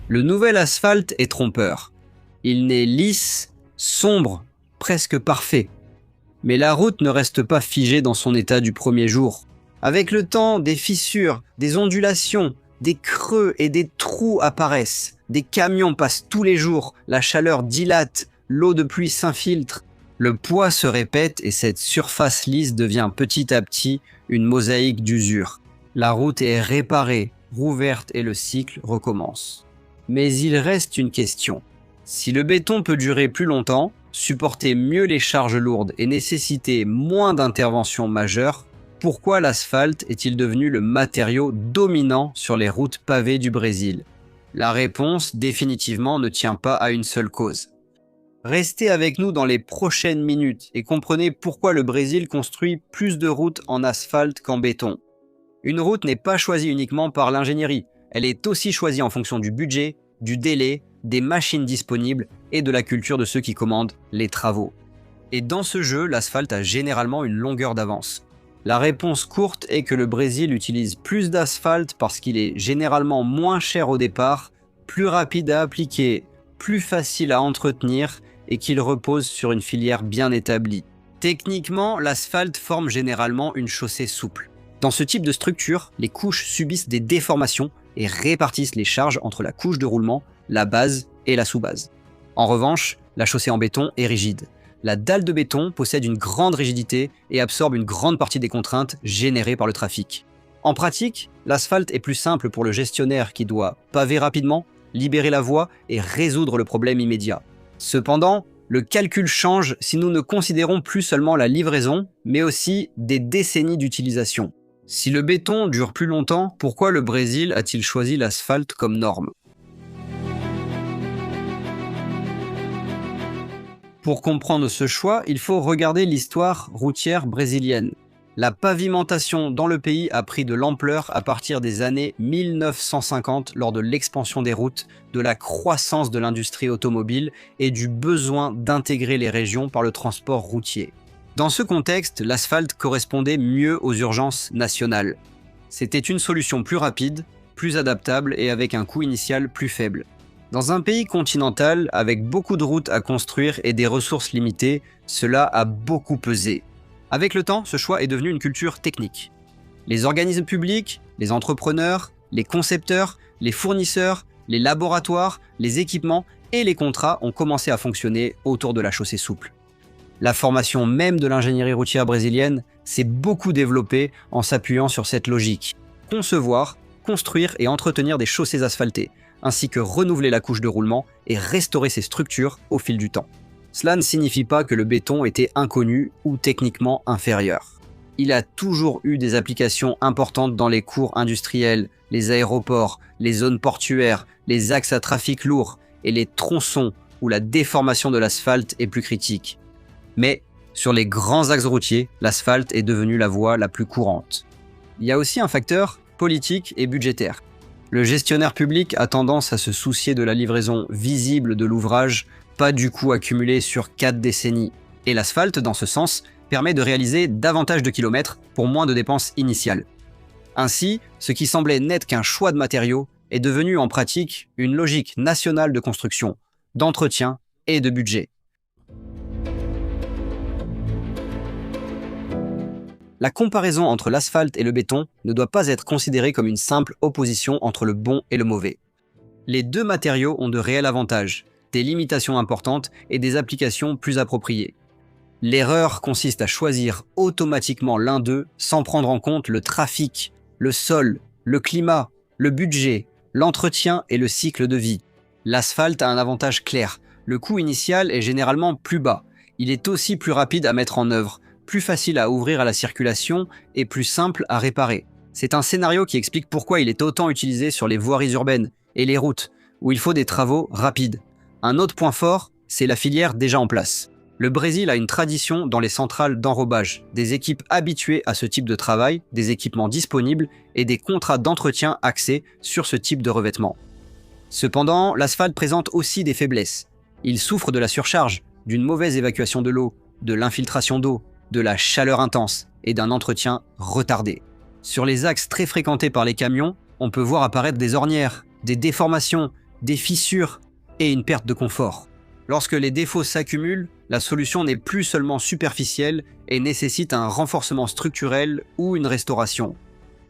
Le nouvel asphalte est trompeur. Il n'est lisse, sombre, presque parfait. Mais la route ne reste pas figée dans son état du premier jour. Avec le temps, des fissures, des ondulations, des creux et des trous apparaissent. Des camions passent tous les jours, la chaleur dilate, l'eau de pluie s'infiltre. Le poids se répète et cette surface lisse devient petit à petit une mosaïque d'usure. La route est réparée, rouverte et le cycle recommence. Mais il reste une question. Si le béton peut durer plus longtemps, supporter mieux les charges lourdes et nécessiter moins d'interventions majeures, pourquoi l'asphalte est-il devenu le matériau dominant sur les routes pavées du Brésil? La réponse, définitivement, ne tient pas à une seule cause. Restez avec nous dans les prochaines minutes et comprenez pourquoi le Brésil construit plus de routes en asphalte qu'en béton. Une route n'est pas choisie uniquement par l'ingénierie, elle est aussi choisie en fonction du budget, du délai, des machines disponibles et de la culture de ceux qui commandent les travaux. Et dans ce jeu, l'asphalte a généralement une longueur d'avance. La réponse courte est que le Brésil utilise plus d'asphalte parce qu'il est généralement moins cher au départ, plus rapide à appliquer, plus facile à entretenir et qu'il repose sur une filière bien établie. Techniquement, l'asphalte forme généralement une chaussée souple. Dans ce type de structure, les couches subissent des déformations et répartissent les charges entre la couche de roulement, la base et la sous-base. En revanche, la chaussée en béton est rigide. La dalle de béton possède une grande rigidité et absorbe une grande partie des contraintes générées par le trafic. En pratique, l'asphalte est plus simple pour le gestionnaire qui doit paver rapidement, libérer la voie et résoudre le problème immédiat. Cependant, le calcul change si nous ne considérons plus seulement la livraison, mais aussi des décennies d'utilisation. Si le béton dure plus longtemps, pourquoi le Brésil a-t-il choisi l'asphalte comme norme? Pour comprendre ce choix, il faut regarder l'histoire routière brésilienne. La pavimentation dans le pays a pris de l'ampleur à partir des années 1950 lors de l'expansion des routes, de la croissance de l'industrie automobile et du besoin d'intégrer les régions par le transport routier. Dans ce contexte, l'asphalte correspondait mieux aux urgences nationales. C'était une solution plus rapide, plus adaptable et avec un coût initial plus faible. Dans un pays continental, avec beaucoup de routes à construire et des ressources limitées, cela a beaucoup pesé. Avec le temps, ce choix est devenu une culture technique. Les organismes publics, les entrepreneurs, les concepteurs, les fournisseurs, les laboratoires, les équipements et les contrats ont commencé à fonctionner autour de la chaussée souple. La formation même de l'ingénierie routière brésilienne s'est beaucoup développée en s'appuyant sur cette logique. Concevoir, construire et entretenir des chaussées asphaltées, ainsi que renouveler la couche de roulement et restaurer ses structures au fil du temps. Cela ne signifie pas que le béton était inconnu ou techniquement inférieur. Il a toujours eu des applications importantes dans les cours industriels, les aéroports, les zones portuaires, les axes à trafic lourd et les tronçons où la déformation de l'asphalte est plus critique. Mais sur les grands axes routiers, l'asphalte est devenu la voie la plus courante. Il y a aussi un facteur politique et budgétaire. Le gestionnaire public a tendance à se soucier de la livraison visible de l'ouvrage, pas du coût accumulé sur 4 décennies. Et l'asphalte, dans ce sens, permet de réaliser davantage de kilomètres pour moins de dépenses initiales. Ainsi, ce qui semblait n'être qu'un choix de matériaux est devenu en pratique une logique nationale de construction, d'entretien et de budget. La comparaison entre l'asphalte et le béton ne doit pas être considérée comme une simple opposition entre le bon et le mauvais. Les deux matériaux ont de réels avantages, des limitations importantes et des applications plus appropriées. L'erreur consiste à choisir automatiquement l'un d'eux sans prendre en compte le trafic, le sol, le climat, le budget, l'entretien et le cycle de vie. L'asphalte a un avantage clair, le coût initial est généralement plus bas. Il est aussi plus rapide à mettre en œuvre, plus facile à ouvrir à la circulation et plus simple à réparer. C'est un scénario qui explique pourquoi il est autant utilisé sur les voiries urbaines et les routes, où il faut des travaux rapides. Un autre point fort, c'est la filière déjà en place. Le Brésil a une tradition dans les centrales d'enrobage, des équipes habituées à ce type de travail, des équipements disponibles et des contrats d'entretien axés sur ce type de revêtement. Cependant, l'asphalte présente aussi des faiblesses. Il souffre de la surcharge, d'une mauvaise évacuation de l'eau, de l'infiltration d'eau, de la chaleur intense et d'un entretien retardé. Sur les axes très fréquentés par les camions, on peut voir apparaître des ornières, des déformations, des fissures et une perte de confort. Lorsque les défauts s'accumulent, la solution n'est plus seulement superficielle et nécessite un renforcement structurel ou une restauration.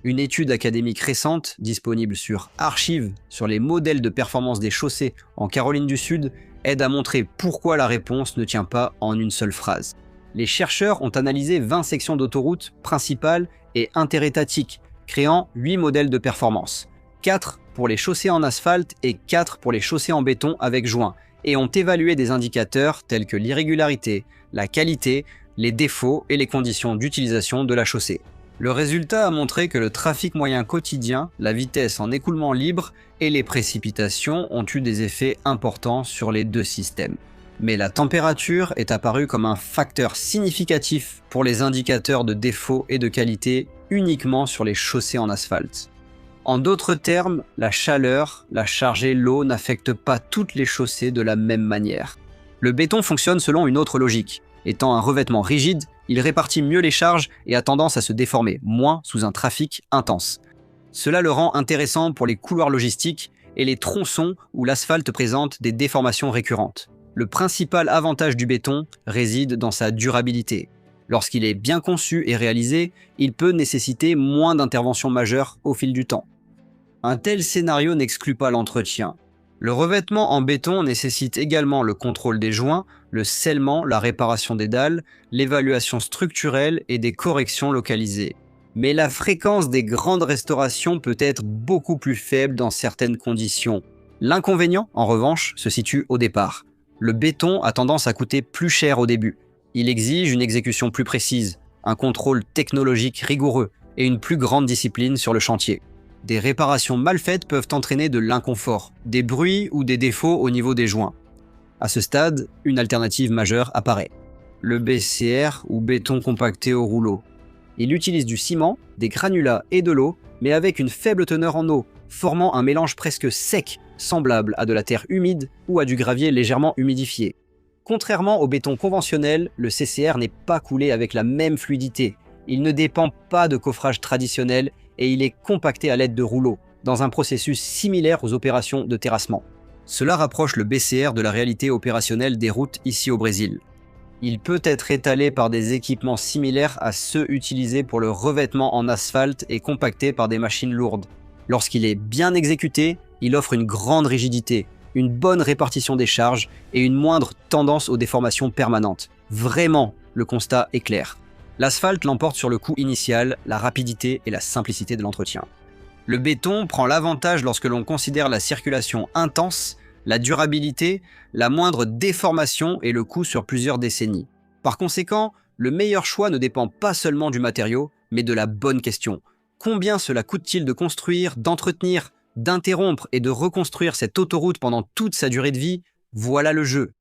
Une étude académique récente, disponible sur Archive, sur les modèles de performance des chaussées en Caroline du Sud, aide à montrer pourquoi la réponse ne tient pas en une seule phrase. Les chercheurs ont analysé 20 sections d'autoroutes principales et interétatiques, créant 8 modèles de performance. 4 pour les chaussées en asphalte et 4 pour les chaussées en béton avec joints, et ont évalué des indicateurs tels que l'irrégularité, la qualité, les défauts et les conditions d'utilisation de la chaussée. Le résultat a montré que le trafic moyen quotidien, la vitesse en écoulement libre et les précipitations ont eu des effets importants sur les deux systèmes. Mais la température est apparue comme un facteur significatif pour les indicateurs de défaut et de qualité uniquement sur les chaussées en asphalte. En d'autres termes, la chaleur, la charge et l'eau n'affectent pas toutes les chaussées de la même manière. Le béton fonctionne selon une autre logique. Étant un revêtement rigide, il répartit mieux les charges et a tendance à se déformer, moins sous un trafic intense. Cela le rend intéressant pour les couloirs logistiques et les tronçons où l'asphalte présente des déformations récurrentes. Le principal avantage du béton réside dans sa durabilité. Lorsqu'il est bien conçu et réalisé, il peut nécessiter moins d'interventions majeures au fil du temps. Un tel scénario n'exclut pas l'entretien. Le revêtement en béton nécessite également le contrôle des joints, le scellement, la réparation des dalles, l'évaluation structurelle et des corrections localisées. Mais la fréquence des grandes restaurations peut être beaucoup plus faible dans certaines conditions. L'inconvénient, en revanche, se situe au départ. Le béton a tendance à coûter plus cher au début. Il exige une exécution plus précise, un contrôle technologique rigoureux et une plus grande discipline sur le chantier. Des réparations mal faites peuvent entraîner de l'inconfort, des bruits ou des défauts au niveau des joints. À ce stade, une alternative majeure apparaît. Le BCR ou béton compacté au rouleau. Il utilise du ciment, des granulats et de l'eau, mais avec une faible teneur en eau, formant un mélange presque sec, semblable à de la terre humide ou à du gravier légèrement humidifié. Contrairement au béton conventionnel, le CCR n'est pas coulé avec la même fluidité. Il ne dépend pas de coffrage traditionnel et il est compacté à l'aide de rouleaux, dans un processus similaire aux opérations de terrassement. Cela rapproche le BCR de la réalité opérationnelle des routes ici au Brésil. Il peut être étalé par des équipements similaires à ceux utilisés pour le revêtement en asphalte et compacté par des machines lourdes. Lorsqu'il est bien exécuté, il offre une grande rigidité, une bonne répartition des charges et une moindre tendance aux déformations permanentes. Vraiment, le constat est clair. L'asphalte l'emporte sur le coût initial, la rapidité et la simplicité de l'entretien. Le béton prend l'avantage lorsque l'on considère la circulation intense, la durabilité, la moindre déformation et le coût sur plusieurs décennies. Par conséquent, le meilleur choix ne dépend pas seulement du matériau, mais de la bonne question. Combien cela coûte-t-il de construire, d'entretenir, d'interrompre et de reconstruire cette autoroute pendant toute sa durée de vie? Voilà le jeu.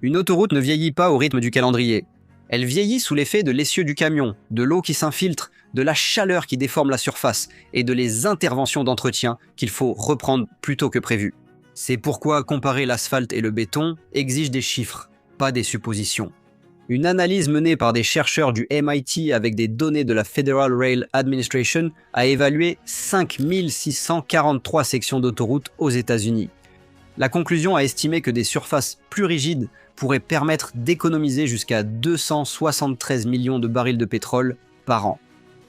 Une autoroute ne vieillit pas au rythme du calendrier. Elle vieillit sous l'effet de l'essieu du camion, de l'eau qui s'infiltre, de la chaleur qui déforme la surface et de les interventions d'entretien qu'il faut reprendre plus tôt que prévu. C'est pourquoi comparer l'asphalte et le béton exige des chiffres, pas des suppositions. Une analyse menée par des chercheurs du MIT avec des données de la Federal Rail Administration a évalué 5643 sections d'autoroutes aux États-Unis. La conclusion a estimé que des surfaces plus rigides pourraient permettre d'économiser jusqu'à 273 millions de barils de pétrole par an,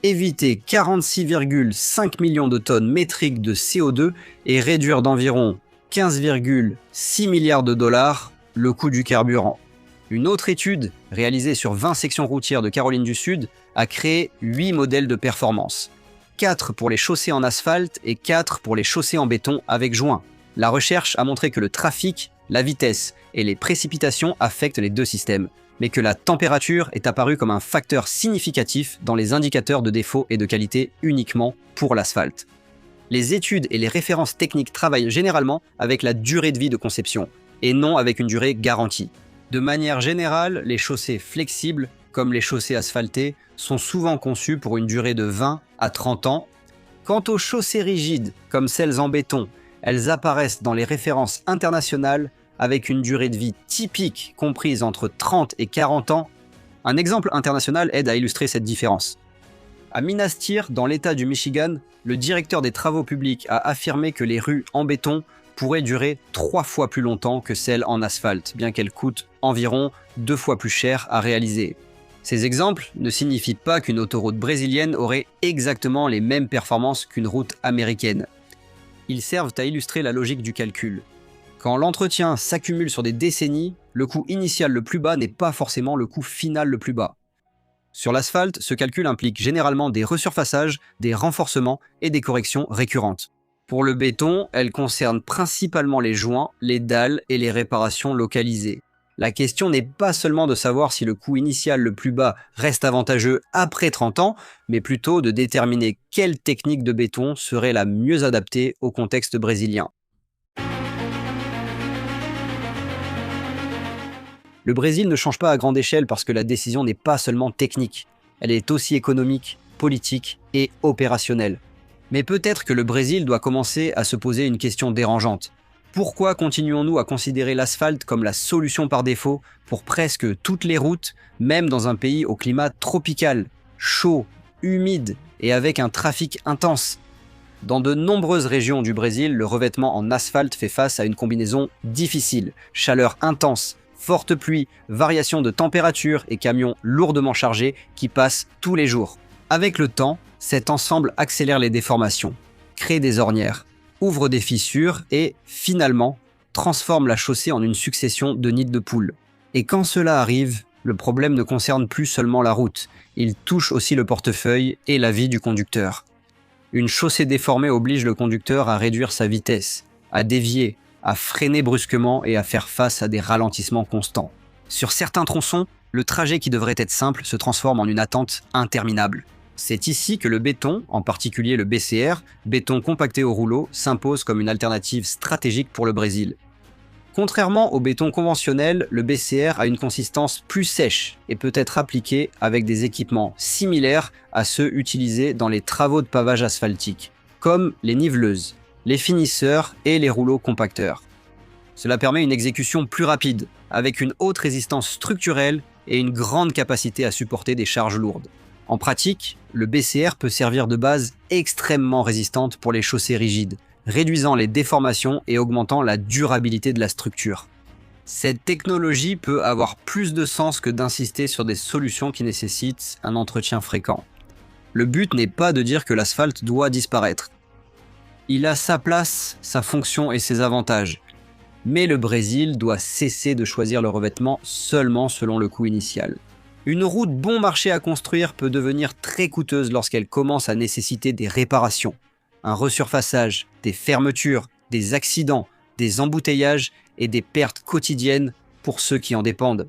éviter 46,5 millions de tonnes métriques de CO2 et réduire d'environ 15,6 milliards de dollars le coût du carburant. Une autre étude, réalisée sur 20 sections routières de Caroline du Sud, a créé 8 modèles de performance. 4 pour les chaussées en asphalte et 4 pour les chaussées en béton avec joints. La recherche a montré que le trafic, la vitesse et les précipitations affectent les deux systèmes, mais que la température est apparue comme un facteur significatif dans les indicateurs de défaut et de qualité uniquement pour l'asphalte. Les études et les références techniques travaillent généralement avec la durée de vie de conception, et non avec une durée garantie. De manière générale, les chaussées flexibles, comme les chaussées asphaltées, sont souvent conçues pour une durée de 20 à 30 ans. Quant aux chaussées rigides, comme celles en béton, elles apparaissent dans les références internationales avec une durée de vie typique comprise entre 30 et 40 ans. Un exemple international aide à illustrer cette différence. À Minas Tirith, dans l'État du Michigan, le directeur des travaux publics a affirmé que les rues en béton pourraient durer 3 fois plus longtemps que celles en asphalte, bien qu'elles coûtent environ 2 fois plus cher à réaliser. Ces exemples ne signifient pas qu'une autoroute brésilienne aurait exactement les mêmes performances qu'une route américaine. Ils servent à illustrer la logique du calcul. Quand l'entretien s'accumule sur des décennies, le coût initial le plus bas n'est pas forcément le coût final le plus bas. Sur l'asphalte, ce calcul implique généralement des resurfaçages, des renforcements et des corrections récurrentes. Pour le béton, elles concernent principalement les joints, les dalles et les réparations localisées. La question n'est pas seulement de savoir si le coût initial le plus bas reste avantageux après 30 ans, mais plutôt de déterminer quelle technique de béton serait la mieux adaptée au contexte brésilien. Le Brésil ne change pas à grande échelle parce que la décision n'est pas seulement technique, elle est aussi économique, politique et opérationnelle. Mais peut-être que le Brésil doit commencer à se poser une question dérangeante. Pourquoi continuons-nous à considérer l'asphalte comme la solution par défaut pour presque toutes les routes, même dans un pays au climat tropical, chaud, humide et avec un trafic intense ? Dans de nombreuses régions du Brésil, le revêtement en asphalte fait face à une combinaison difficile, chaleur intense, forte pluie, variation de température et camions lourdement chargés qui passent tous les jours. Avec le temps, cet ensemble accélère les déformations, crée des ornières, ouvre des fissures et, finalement, transforme la chaussée en une succession de nids de poules. Et quand cela arrive, le problème ne concerne plus seulement la route, il touche aussi le portefeuille et la vie du conducteur. Une chaussée déformée oblige le conducteur à réduire sa vitesse, à dévier, à freiner brusquement et à faire face à des ralentissements constants. Sur certains tronçons, le trajet qui devrait être simple se transforme en une attente interminable. C'est ici que le béton, en particulier le BCR, béton compacté au rouleau, s'impose comme une alternative stratégique pour le Brésil. Contrairement au béton conventionnel, le BCR a une consistance plus sèche et peut être appliqué avec des équipements similaires à ceux utilisés dans les travaux de pavage asphaltique, comme les niveleuses, les finisseurs et les rouleaux compacteurs. Cela permet une exécution plus rapide, avec une haute résistance structurelle et une grande capacité à supporter des charges lourdes. En pratique, le BCR peut servir de base extrêmement résistante pour les chaussées rigides, réduisant les déformations et augmentant la durabilité de la structure. Cette technologie peut avoir plus de sens que d'insister sur des solutions qui nécessitent un entretien fréquent. Le but n'est pas de dire que l'asphalte doit disparaître. Il a sa place, sa fonction et ses avantages. Mais le Brésil doit cesser de choisir le revêtement seulement selon le coût initial. Une route bon marché à construire peut devenir très coûteuse lorsqu'elle commence à nécessiter des réparations, un resurfaçage, des fermetures, des accidents, des embouteillages et des pertes quotidiennes pour ceux qui en dépendent.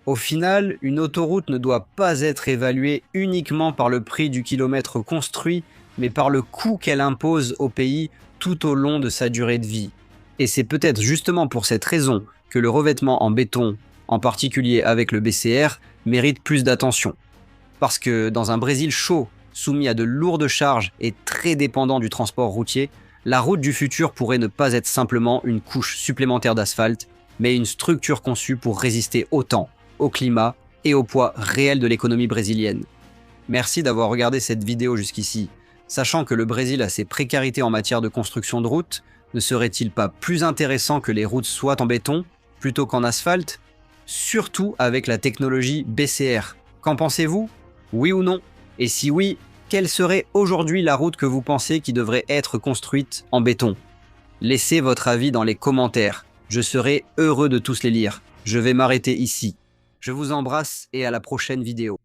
Au final, une autoroute ne doit pas être évaluée uniquement par le prix du kilomètre construit, mais par le coût qu'elle impose au pays tout au long de sa durée de vie. Et c'est peut-être justement pour cette raison que le revêtement en béton, en particulier avec le BCR, mérite plus d'attention. Parce que dans un Brésil chaud, soumis à de lourdes charges et très dépendant du transport routier, la route du futur pourrait ne pas être simplement une couche supplémentaire d'asphalte, mais une structure conçue pour résister au temps, au climat et au poids réel de l'économie brésilienne. Merci d'avoir regardé cette vidéo jusqu'ici. Sachant que le Brésil a ses précarités en matière de construction de routes, ne serait-il pas plus intéressant que les routes soient en béton plutôt qu'en asphalte ? Surtout avec la technologie BCR. Qu'en pensez-vous ? Oui ou non ? Et si oui, quelle serait aujourd'hui la route que vous pensez qui devrait être construite en béton ? Laissez votre avis dans les commentaires. Je serai heureux de tous les lire. Je vais m'arrêter ici. Je vous embrasse et à la prochaine vidéo.